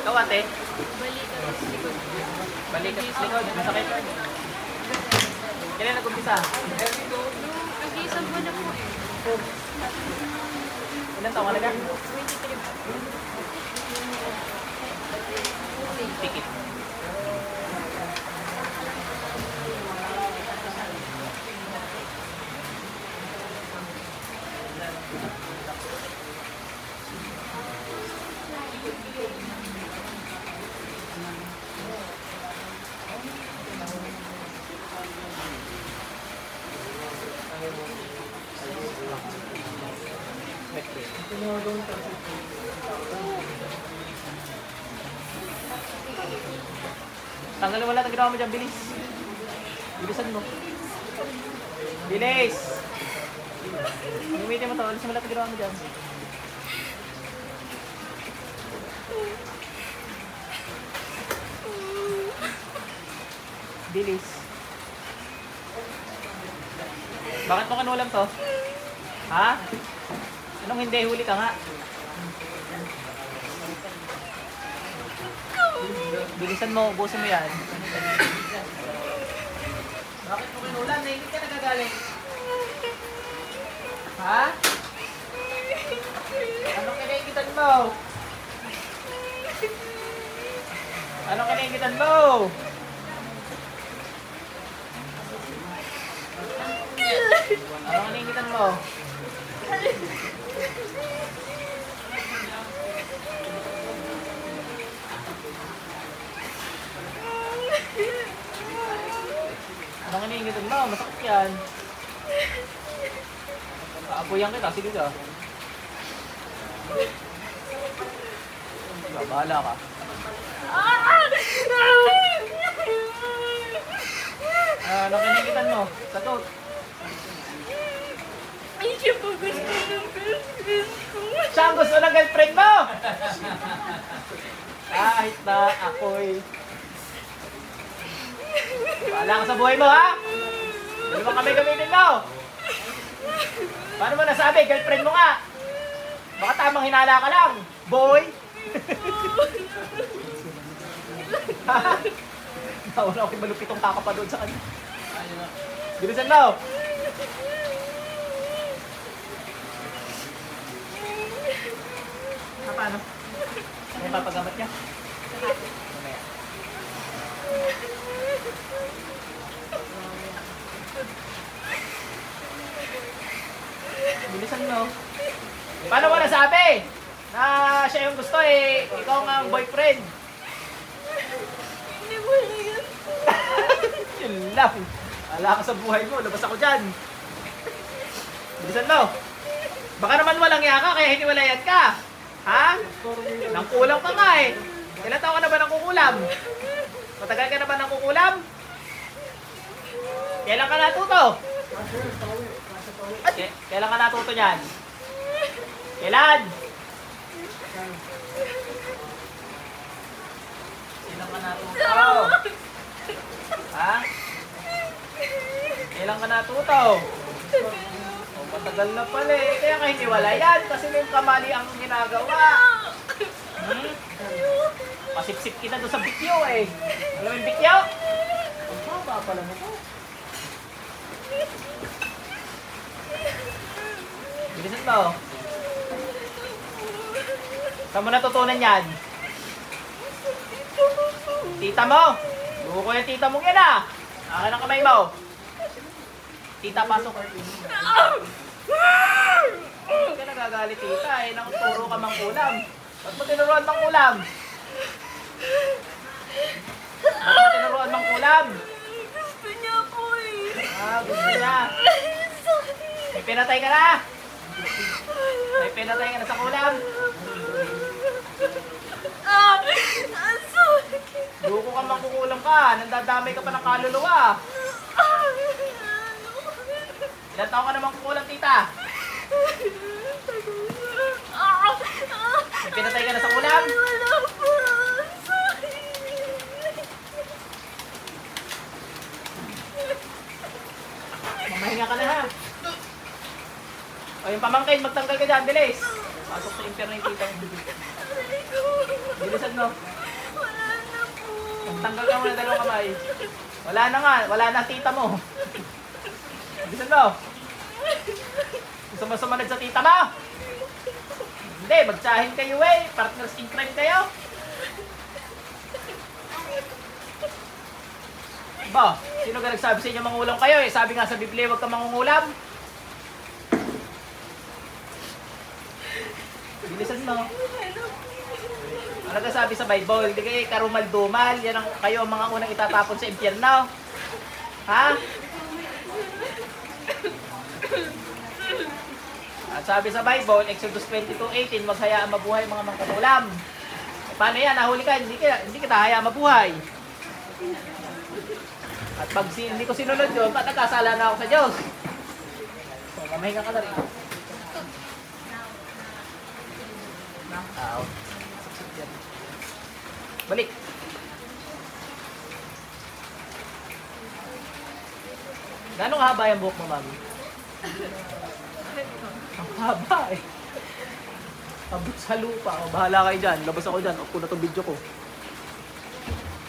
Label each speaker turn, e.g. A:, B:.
A: Ikaw ate?
B: Balikat sa likod.
A: Balikat sa likod. Masakit. Kailan nag-umpisa?
B: Nag-iisang buwan na po eh.
A: Ilan taon ka na?
B: 23 po.
A: Tikit. Tanggalin mo lahat ang ginawa mo dyan, bilis. Bilisan mo. Bilis! Gamitin mo to, alisin mo lahat ang ginawa mo dyan. Bilis. Bakit mo kanulam to? Ha? Anong hindi? Huli ka nga. Bilisan mo, ubusin mo yan. Bakit mo kinulam? Naingit ka nagagaling. Ha? Anong kinaingitan mo? Anong kinaingitan mo? Anong kinaingitan mo? Anong kinaingitan mo? Masakit yan. Kaapoyan kita, sige ka. Bahala ka. Anong kinaingitan mo? Satot.
B: Ay, siya po gusto ng girlfriend ko.
A: Siya ang gusto ng girlfriend mo! Kahit na ako'y... Bahala ka sa buhay mo, ha? Ano ba kami gamitin mo? Paano mo nasabi? Girlfriend mo nga! Baka tamang hinala ka lang, boy! Nauna akong malupitong taka pa doon sa kanya. Bilisan mo! Paano? Ano yung papagamat niya? Mamaya. Bilisan mo. Paano mo nasabi na siya yung gusto eh? Ikaw nga ang boyfriend.
B: Hindi mo na yan.
A: Yun lang. Wala ka sa buhay mo. Labas ako dyan. Bilisan mo. Baka naman walang yaka kaya hiniwalayan ka. Ha? Nang kulang ka nga eh. Ilan taon ka na ba nang kukulam? Matagal ka na ba nang kukulam? Kailan ka natuto? Kailan ka natuto niyan? Kailan? Kailan ka natuto? Ha? Kailan ka natuto? Oh, matagal na pala eh. Kaya ka hiniwalayan kasi may kamali ang ginagawa. Pasipsip kita doon sa bikyo eh. Alam mo yung bikyo? Ang baba pala mo to. Bilisan mo. Saan mo natutunan yan? Tita mo? Buko yung tita mong yan ah. Akin ang kamay mo. Tita, pasok. Hindi ka nagagalit tita eh. Nang turo ka mang kulam. Ba't mo tinuruan mang kulam? Ba't mo tinuruan mang kulam?
B: Gusto niya ako eh.
A: Ah, gusto niya. May pinatay ka na. May pinatay ka na sa kulam.
B: Ang sakit.
A: Buko ka mang kukulam ka. Nandadamay ka pa ng kaluluwa. Ilan taon ka namang kukulam, tita? May pinatay ka na sa kulam?
B: Wala po.
A: Mamahinga ka na ha. O yung pamangkin, magtanggal ka dyan, bilis. Pasok sa impyerno yung tita mo. Bilisan mo. Tanggal ka muna dalawang kamay. Wala na nga, wala na ang tita mo. Bilisan mo. Gusto mo sumunod sa tita mo? Hindi, magtsahin kayo eh. Partners in crime kayo. Ba, sino ka nagsabi sa inyo mangulam kayo eh? Sabi nga sa Biblia, huwag ka mangungulam. Bilisan mo. Ano ka sabi sa Bible? Hindi kayo karumal-dumal. Yan ang, kayo ang mga unang itatapon sa impyerno. Ha? At sabi sa Bible, Exodus 22:18, wag hayaan mabuhay mga mangkukulam. E paano yan? Nahuli ka, hindi kita hayaan mabuhay. At pag hindi ko sinunod yun, nagkasala na ako sa Diyos. So, mamahinga ka na rin. Out. Balik. Gano'ng haba yung buhok mo, mami? Ang haba eh. Abot sa lupa. O, bahala kayo dyan. Labas ako dyan. Off ko na itong video ko.